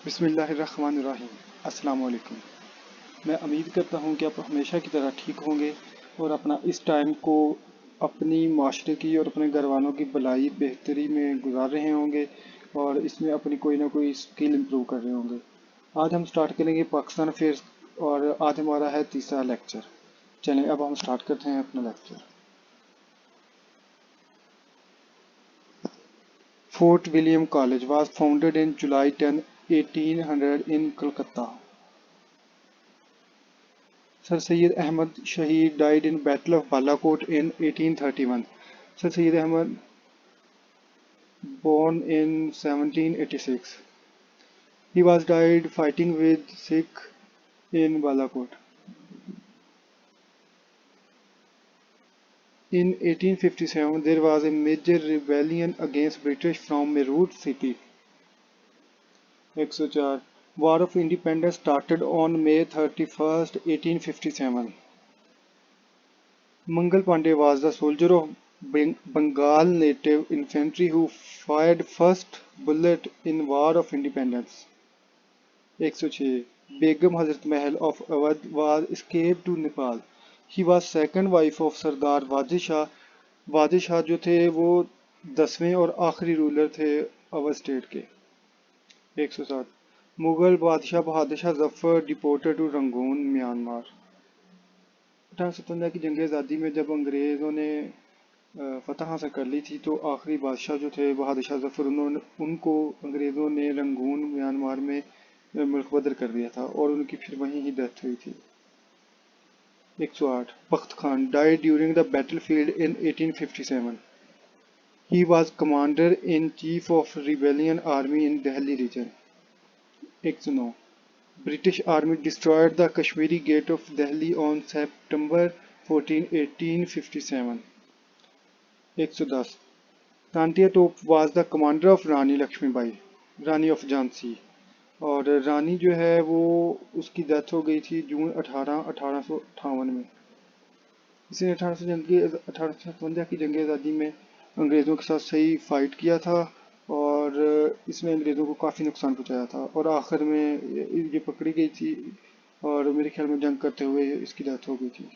बिस्मिल्लाहिर्रहमानिर्रहीम। अस्सलाम वालेकुम। मैं उम्मीद करता हूँ कि आप हमेशा की तरह ठीक होंगे और अपना इस टाइम को अपनी माशरे की और अपने घर वालों की भलाई बेहतरी में गुजार रहे होंगे और इसमें अपनी कोई ना कोई स्किल इंप्रूव कर रहे होंगे। आज हम स्टार्ट करेंगे पाकिस्तान अफेयर्स और आज हमारा है तीसरा लेक्चर। चलें अब हम स्टार्ट करते हैं अपना lecture. Fort William College was founded in July 10, 1800 in Kolkata. Sir Syed Ahmad Shahid died in Battle of Balakot in 1831. Sir Syed Ahmad born in 1786. He was died fighting with Sikh in Balakot. In 1857 there was a major rebellion against British from Meerut city. 104. War of Independence started on May 31st, 1857. Mangal Pandey was the soldier of Bengal native infantry who fired first bullet in War of Independence. 106. Begum Hazrat Mahal of Awadh was escaped to Nepal. He was second wife of Sardar Wajid Shah. Wajid Shah जो थे वो 10वें और आखिरी ruler थे Awadh state के। 107. मुगल बादशाह Bahadur Shah Zafar deported to Rangoon Myanmar. 1857 की जंग आज़ादी में जब अंग्रेज़ों ने फतह हासिल कर ली थी तो आखिरी बादशाह जो थे बहादुर शाह जफर उनको अंग्रेज़ों ने रंगून म्यांमार में मुल्क बदर कर दिया था और उनकी फिर वहीं ही डेथ हुई थी। 108. Bakht Khan died during the battlefield in 1857. He was commander-in-chief of rebellion army in Delhi region. 109. British army destroyed the Kashmiri Gate of Delhi on September 14, 1857. 110. Tantia Top was the commander of Rani Lakshmibai, Rani of Jhansi. और रानी जो है वो उसकी death हो गई थी जून 1858 में। इसने 1857 की जंग आज़ादी में अंग्रेज़ों के साथ सही फाइट किया था और इसने अंग्रेज़ों को काफ़ी नुकसान पहुंचाया था और आखिर में ये पकड़ी गई थी और मेरे ख्याल में जंग करते हुए इसकी डेथ हो गई थी।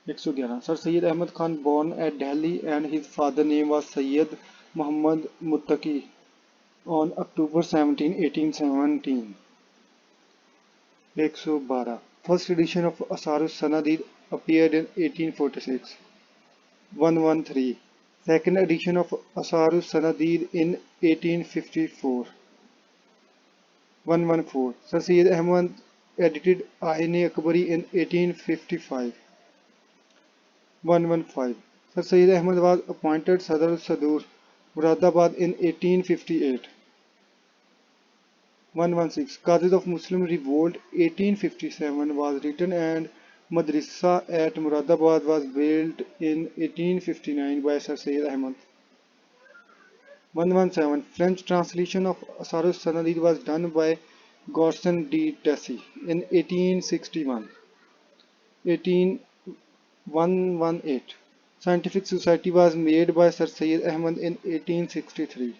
111. Sir Syed Ahmad Khan born at Delhi and his father name was Syed Muhammad Muttaqi on October 17, 1817. 112. First edition of Asarus Sanadid appeared in 1846. 113. Second edition of Asarus Sanadid in 1854. 114. Sir Syed Ahmad edited Aine Akbari in 1855. 115. Sir Syed Ahmad was appointed Sadr al-Sadur, Muradabad in 1858. 116. Causes of Muslim Revolt 1857 was written and Madrasa at Muradabad was built in 1859 by Sir Syed Ahmad. 117. French translation of Asarus Sanadid was done by Gorson de Tessy in 1861. 118. Scientific Society was made by Sir Syed Ahmad in 1863.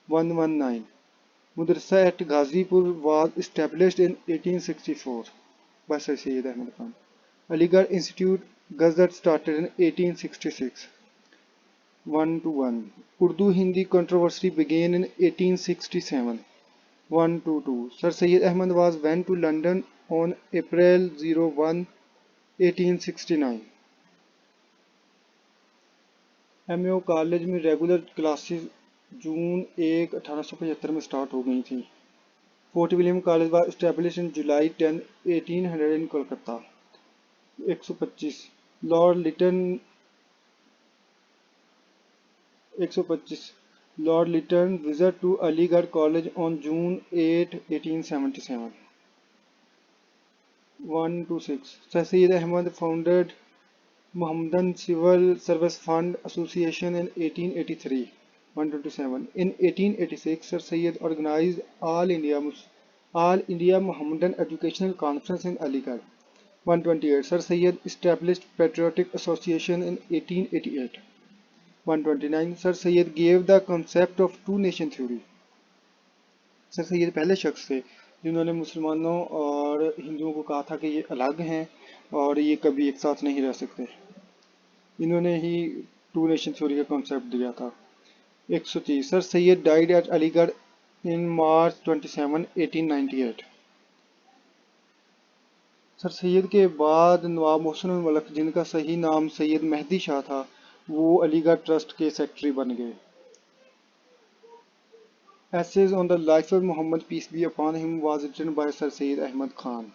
119. Madrasa at Ghazipur was established in 1864 by Sir Syed Ahmad Khan. Aligarh Institute Gazette started in 1866. 121. Urdu-Hindi controversy began in 1867. 122. Sir Syed Ahmad went to London on April 01, 1869. MAO college में regular classes जून 1, 1875 में start हो गई थी। Fort William college was established in July 10, 1800 in Kolkata. 125. Lord Lytton visit to Aligarh College on June 8, 1877. 126. Sir Syed Ahmad founded Mohammedan Civil Service Fund Association in 1883. 127. In 1886, Sir Syed organized All India Mohammedan Educational Conference in Aligarh. 128. Sir Syed established Patriotic Association in 1888. 129. Sir Syed gave the concept of two-nation theory. Sir Syed पहले शख्स थे जिन्होंने मुसलमानों और हिंदुओं को कहा था कि ये अलग हैं और ये कभी एक साथ नहीं रह सकते। इन्होंने ही टू नेशन थ्योरी का कॉन्सेप्ट दिया था। 130 sir Syed died eight Aligarh इन मार्च 27 1898। सर सैयद के बाद नवाब मोहसिन मलक, जिनका सही नाम सैयद मेहदी शाह था, वो अलीगढ़ ट्रस्ट के सेक्रेटरी बन गए। Essays on the life of Muhammad, peace be upon him, was written by Sir Syed Ahmad Khan.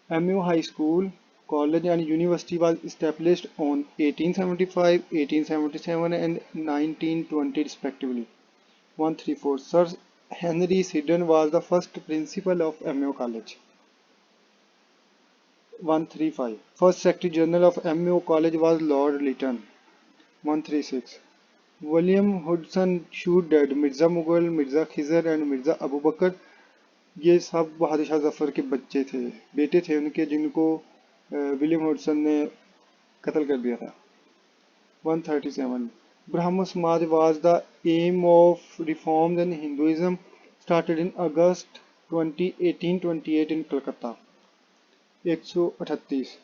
MU High School, College and University was established on 1875, 1877 and 1920 respectively. 134. Sir Henry Siddon was the first principal of MU College. 135. First Secretary General of MU College was Lord Lytton. 136. William Hudson Shoedad, Mirza Mughal, Mirza Khizr and Mirza Abu Bakr, ये सब बहादुर शाह जफर के बेटे थे उनके, जिनको William Hudson ने कत्ल कर दिया था। 137. Brahmo Samaj was the aim of reforms in Hinduism started in August 20, 1828 in Calcutta. 138.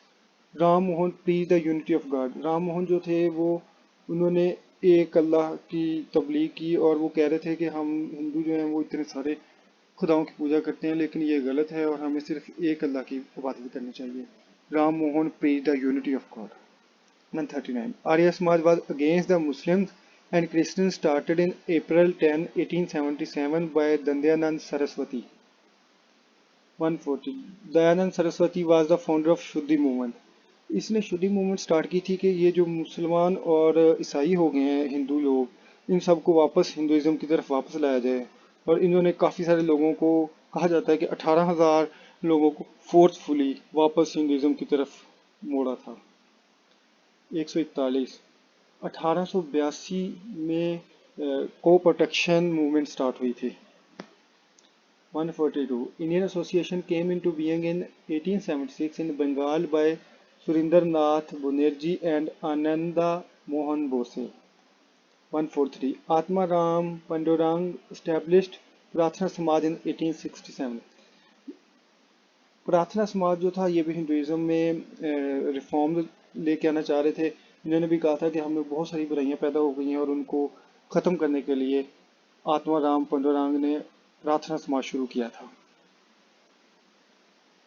Ram Mohan preach the unity of God. Ram Mohan जो थे वो उन्होंने एक अल्लाह की तबलीग की और वो कह रहे थे कि हम हिंदू जो हैं वो इतने सारे खुदाओं की पूजा करते हैं, लेकिन ये गलत है और हमें सिर्फ एक अल्लाह की इबादत करनी चाहिए। Ram Mohan preach the unity of God. 139. Arya Samaj was against the Muslims and Christians started in April 10, 1877 by Dandayanand Saraswati. 140. Dayanand Saraswati was the founder of शुद्धि मूवमेंट। इसने शुद्धि मूवमेंट स्टार्ट की थी कि ये जो मुसलमान और ईसाई हो गए हैं हिंदू लोग, इन सबको वापस हिंदुइज्म की तरफ वापस लाया जाए। और इन्होंने काफ़ी सारे लोगों को, कहा जाता है कि 18,000 लोगों को फोर्सफुली वापस हिंदुइज्म की तरफ मोड़ा था। 141. 1882 में को प्रोटेक्शन मूवमेंट स्टार्ट हुई थी। 142. Indian Association came into being in 1876 in Bengal by Surinder Nath Banerjee and Ananda Mohan Bose. 143. Atma Ram Pandurang established प्रार्थना समाज in 1867. प्रार्थना समाज जो था ये भी हिंदुइज्म में रिफॉर्म लेके आना चाह रहे थे। इन्होंने भी कहा था कि हमें बहुत सारी बुराइयां पैदा हो गई हैं और उनको ख़त्म करने के लिए आत्मा राम पंडुरंग ने प्रार्थना समाज शुरू किया था।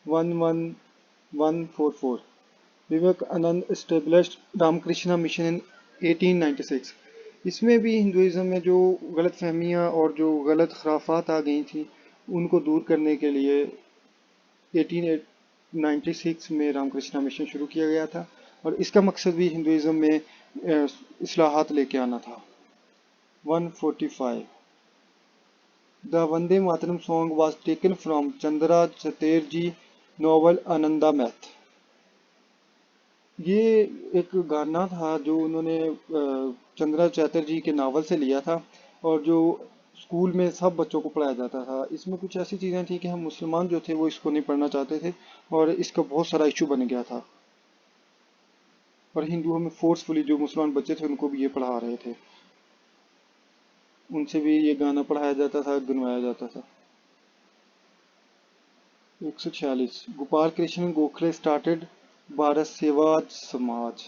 11144. Vivekananda established Ramakrishna mission in 1896। इसमें भी हिंदुइज्म में जो गलत फहमियाँ और जो गलत खराफात आ गई थी उनको दूर करने के लिए 1896 में रामकृष्ण मिशन शुरू किया गया था और इसका मकसद भी हिंदुइज्म में इस्लाहात लेके आना था। 145. The Vande Mataram song was taken from Chandra Chatterjee novel Ananda Math. ये एक गाना था जो उन्होंने चंद्रा चैटर्जी के नावल से लिया था और जो स्कूल में सब बच्चों को पढ़ाया जाता था। इसमें कुछ ऐसी चीज़ें थी कि हम मुसलमान जो थे वो इसको नहीं पढ़ना चाहते थे और इसका बहुत सारा इशू बन गया था और हिंदू हमें फोर्सफुली, जो मुसलमान बच्चे थे उनको भी ये पढ़ा रहे थे, उनसे भी ये गाना पढ़ाया जाता था, गुनवाया जाता था। 146. गोपाल कृष्ण गोखले स्टार्टेड भारत सेवा समाज।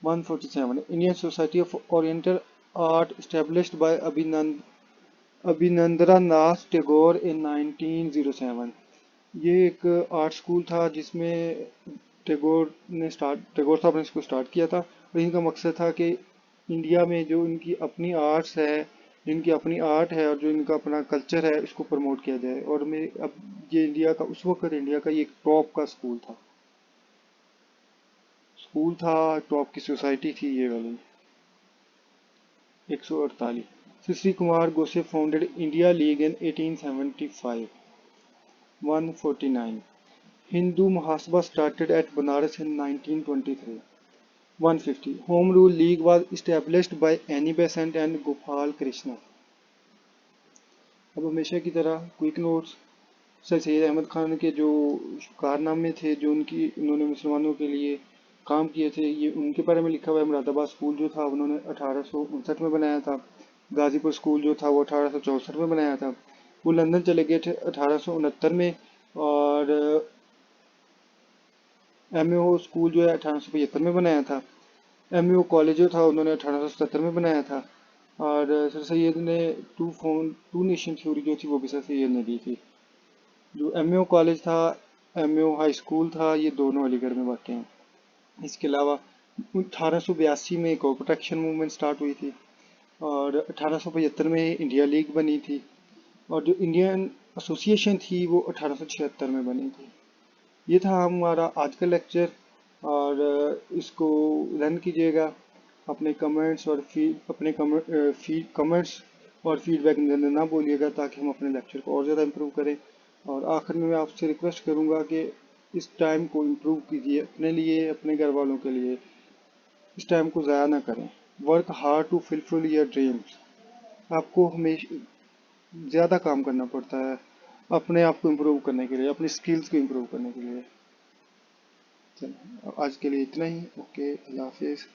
147. Indian Society of Oriental Art established by Abhinandranath Tagore in 1907. ये एक आर्ट स्कूल था जिसमें टैगोर साहब ने इसको स्टार्ट किया था और इनका मकसद था कि इंडिया में जो इनकी अपनी आर्ट्स है, जिनकी अपनी आर्ट है और जो इनका अपना कल्चर है, इसको प्रमोट किया जाए। और मैं अब ये इंडिया का उस वक्त इंडिया का ये एक टॉप का स्कूल था, टॉप की सोसाइटी थी ये वाली। 148. Shri Kumar Ghose founded India League in 1875. 149. Hindu Mahasabha started at Banaras in 1923. 150. Home Rule League was established by Annie Besant and Gopal Krishna. अब हमेशा की तरह quick notes. Sir Syed Ahmad Khan के जो कारनामे थे, जो उन्होंने मुसलमानों के लिए काम किए थे, ये उनके बारे में लिखा हुआ है। मुरादाबाद स्कूल जो था उन्होंने 1859 में बनाया था। गाजीपुर स्कूल जो था वो 1864 में बनाया था। वो लंदन चले गए थे 1869 में, और एमएओ स्कूल जो है 1875 में बनाया था। एमयू कॉलेज जो था उन्होंने 1877 में बनाया था। और सर सैयद ने टू नेशन थ्योरी जो थी वो भी सर सैयद ने दी थी। जो एमयू कॉलेज था, एमयू हाई स्कूल था, ये दोनों अलीगढ़ में वाक़ हैं। इसके अलावा 1882 में को प्रोटेक्शन मूवमेंट स्टार्ट हुई थी, और 1875 में इंडिया लीग बनी थी, और जो इंडियन एसोसिएशन थी वो 1876 में बनी थी। ये था हमारा आज का लेक्चर, और इसको रन कीजिएगा। अपने कमेंट्स और कमेंट्स और फीडबैक देना ना भूलिएगा, ताकि हम अपने लेक्चर को और ज़्यादा इम्प्रूव करें। और आखिर में मैं आपसे रिक्वेस्ट करूँगा कि इस टाइम को इम्प्रूव कीजिए अपने लिए, अपने घर वालों के लिए। इस टाइम को ज़ाया ना करें। Work hard to fulfil your dreams. आपको हमेशा ज़्यादा काम करना पड़ता है अपने आप को इम्प्रूव करने के लिए, अपनी स्किल्स को इम्प्रूव करने के लिए। चलो आज के लिए इतना ही। ओके, अल्लाह हाफिज़।